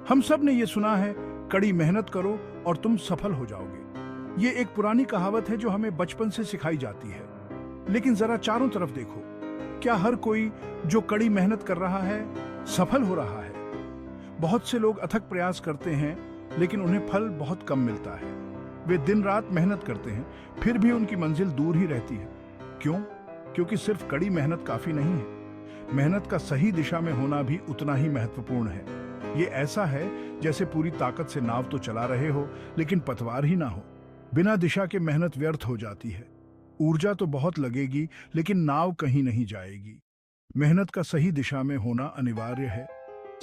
हम सब ने ये सुना है, कड़ी मेहनत करो और तुम सफल हो जाओगे। ये एक पुरानी कहावत है जो हमें बचपन से सिखाई जाती है। लेकिन जरा चारों तरफ देखो, क्या हर कोई जो कड़ी मेहनत कर रहा है सफल हो रहा है? बहुत से लोग अथक प्रयास करते हैं लेकिन उन्हें फल बहुत कम मिलता है। वे दिन रात मेहनत करते हैं, फिर भी उनकी मंजिल दूर ही रहती है। क्यों? क्योंकि सिर्फ कड़ी मेहनत काफी नहीं है। मेहनत का सही दिशा में होना भी उतना ही महत्वपूर्ण है। ये ऐसा है जैसे पूरी ताकत से नाव तो चला रहे हो लेकिन पतवार ही ना हो। बिना दिशा के मेहनत व्यर्थ हो जाती है। ऊर्जा तो बहुत लगेगी लेकिन नाव कहीं नहीं जाएगी। मेहनत का सही दिशा में होना अनिवार्य है।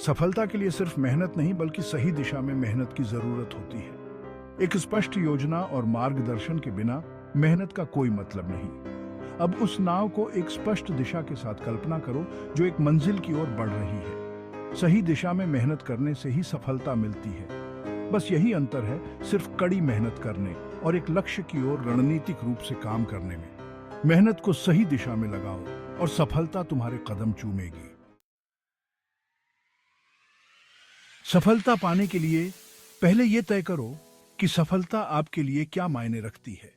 सफलता के लिए सिर्फ मेहनत नहीं बल्कि सही दिशा में मेहनत की जरूरत होती है। एक स्पष्ट योजना और मार्गदर्शन के बिना मेहनत का कोई मतलब नहीं। अब उस नाव को एक स्पष्ट दिशा के साथ कल्पना करो जो एक मंजिल की ओर बढ़ रही है। सही दिशा में मेहनत करने से ही सफलता मिलती है। बस यही अंतर है, सिर्फ कड़ी मेहनत करने और एक लक्ष्य की ओर रणनीतिक रूप से काम करने में। मेहनत को सही दिशा में लगाओ और सफलता तुम्हारे कदम चूमेगी। सफलता पाने के लिए पहले यह तय करो कि सफलता आपके लिए क्या मायने रखती है।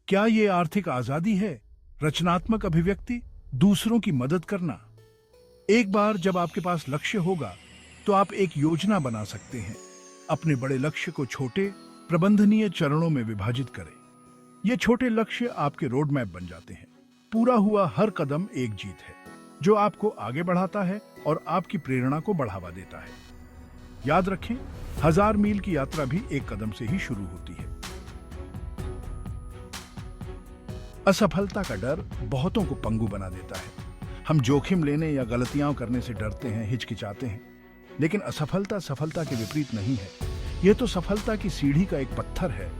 क्या ये आर्थिक आजादी है, रचनात्मक अभिव्यक्ति, दूसरों की मदद करना? एक बार जब आपके पास लक्ष्य होगा तो आप एक योजना बना सकते हैं। अपने बड़े लक्ष्य को छोटे प्रबंधनीय चरणों में विभाजित करें। ये छोटे लक्ष्य आपके रोड मैप बन जाते हैं। पूरा हुआ हर कदम एक जीत है जो आपको आगे बढ़ाता है और आपकी प्रेरणा को बढ़ावा देता है। याद रखें, 1000 मील की यात्रा भी एक कदम से ही शुरू होती है। असफलता का डर बहुतों को पंगु बना देता है। हम जोखिम लेने या गलतियां करने से डरते हैं, हिचकिचाते हैं। लेकिन असफलता सफलता के विपरीत नहीं है। यह तो सफलता की सीढ़ी का एक पत्थर है।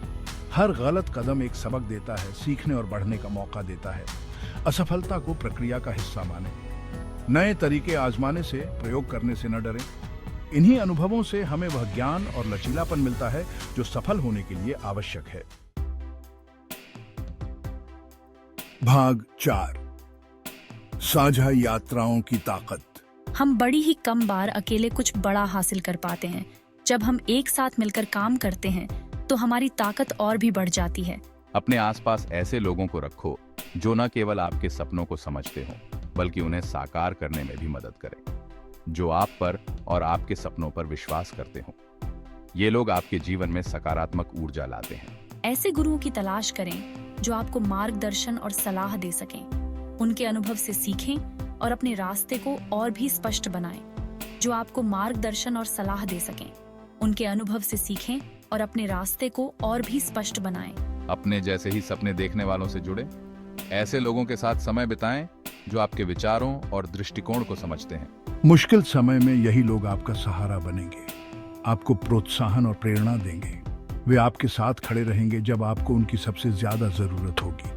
हर गलत कदम एक सबक देता है, सीखने और बढ़ने का मौका देता है। असफलता को प्रक्रिया का हिस्सा माने। नए तरीके आजमाने से, प्रयोग करने से न डरें। इन्हीं अनुभवों से हमें वह ज्ञान और लचीलापन मिलता है जो सफल होने के लिए आवश्यक है। भाग 4, साझा यात्राओं की ताकत। हम बड़ी ही कम बार अकेले कुछ बड़ा हासिल कर पाते हैं। जब हम एक साथ मिलकर काम करते हैं तो हमारी ताकत और भी बढ़ जाती है। अपने आसपास ऐसे लोगों को रखो जो न केवल आपके सपनों को समझते हो बल्कि उन्हें साकार करने में भी मदद करें, जो आप पर और आपके सपनों पर विश्वास करते हो। ये लोग आपके जीवन में सकारात्मक ऊर्जा लाते हैं। ऐसे गुरुओं की तलाश करें जो आपको मार्गदर्शन और सलाह दे सकें। उनके अनुभव से सीखें और अपने रास्ते को और भी स्पष्ट बनाएं। जो आपको मार्गदर्शन और सलाह दे सकें। उनके अनुभव से सीखें और अपने रास्ते को और भी स्पष्ट बनाएं। अपने जैसे ही सपने देखने वालों से जुड़े। ऐसे लोगों के साथ समय बिताएं जो आपके विचारों और दृष्टिकोण को समझते हैं। मुश्किल समय में यही लोग आपका सहारा बनेंगे, आपको प्रोत्साहन और प्रेरणा देंगे। वे आपके साथ खड़े रहेंगे जब आपको उनकी सबसे ज्यादा जरूरत होगी।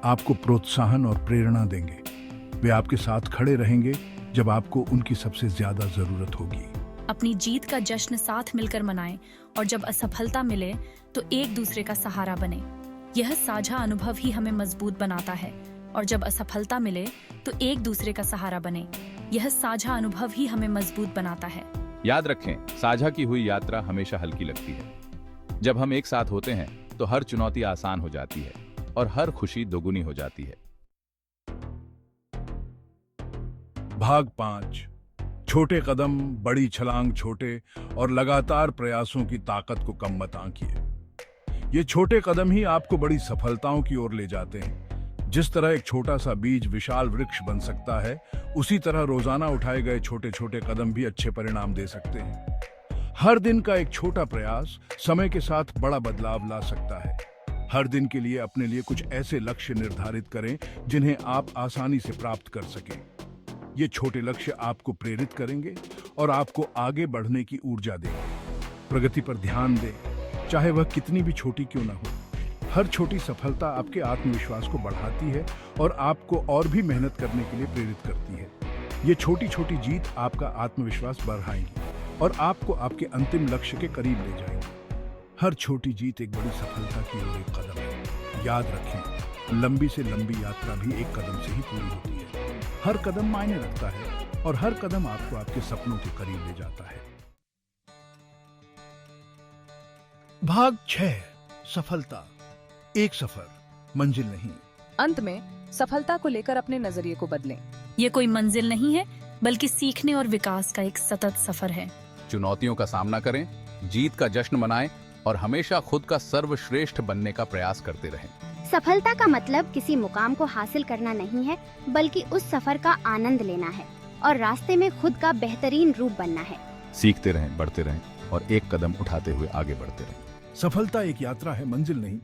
आपको प्रोत्साहन और प्रेरणा देंगे। वे आपके साथ खड़े रहेंगे जब आपको उनकी सबसे ज्यादा जरूरत होगी। अपनी जीत का जश्न साथ मिलकर मनाएं और जब असफलता मिले तो एक दूसरे का सहारा बने। यह साझा अनुभव ही हमें मजबूत बनाता है और जब असफलता मिले तो एक दूसरे का सहारा बने। यह साझा अनुभव ही हमें मजबूत बनाता है। याद रखें, साझा की हुई यात्रा हमेशा हल्की लगती है। जब हम एक साथ होते हैं तो हर चुनौती आसान हो जाती है और हर खुशी दोगुनी हो जाती है। भाग 5, छोटे कदम, बड़ी छलांग। छोटे और लगातार प्रयासों की ताकत को कम मत आंकिए। ये छोटे कदम ही आपको बड़ी सफलताओं की ओर ले जाते हैं। जिस तरह एक छोटा सा बीज विशाल वृक्ष बन सकता है, उसी तरह रोजाना उठाए गए छोटे छोटे कदम भी अच्छे परिणाम दे सकते हैं। हर दिन का एक छोटा प्रयास समय के साथ बड़ा बदलाव ला सकता है। हर दिन के लिए अपने लिए कुछ ऐसे लक्ष्य निर्धारित करें जिन्हें आप आसानी से प्राप्त कर सकें। ये छोटे लक्ष्य आपको प्रेरित करेंगे और आपको आगे बढ़ने की ऊर्जा देंगे। प्रगति पर ध्यान दें, चाहे वह कितनी भी छोटी क्यों न हो। हर छोटी सफलता आपके आत्मविश्वास को बढ़ाती है और आपको और भी मेहनत करने के लिए प्रेरित करती है। ये छोटी छोटी जीत आपका आत्मविश्वास बढ़ाएंगी और आपको आपके अंतिम लक्ष्य के करीब ले जाएंगी। हर छोटी जीत एक बड़ी सफलता की ओर एक कदम है। याद रखें, लंबी से लंबी यात्रा भी एक कदम से ही पूरी होती है। हर कदम मायने रखता है और हर कदम आपको आपके सपनों के करीब ले जाता है। भाग 6 सफलता। एक सफर, मंजिल नहीं। अंत में सफलता को लेकर अपने नजरिए को बदलें। ये कोई मंजिल नहीं है, बल्कि सीखने और विकास का एक सतत सफर है। चुनौतियों का सामना करें, जीत का जश्न मनाएं और हमेशा खुद का सर्वश्रेष्ठ बनने का प्रयास करते रहें। सफलता का मतलब किसी मुकाम को हासिल करना नहीं है, बल्कि उस सफर का आनंद लेना है और रास्ते में खुद का बेहतरीन रूप बनना है। सीखते रहें, बढ़ते रहें और एक कदम उठाते हुए आगे बढ़ते रहें। सफलता एक यात्रा है, मंजिल नहीं।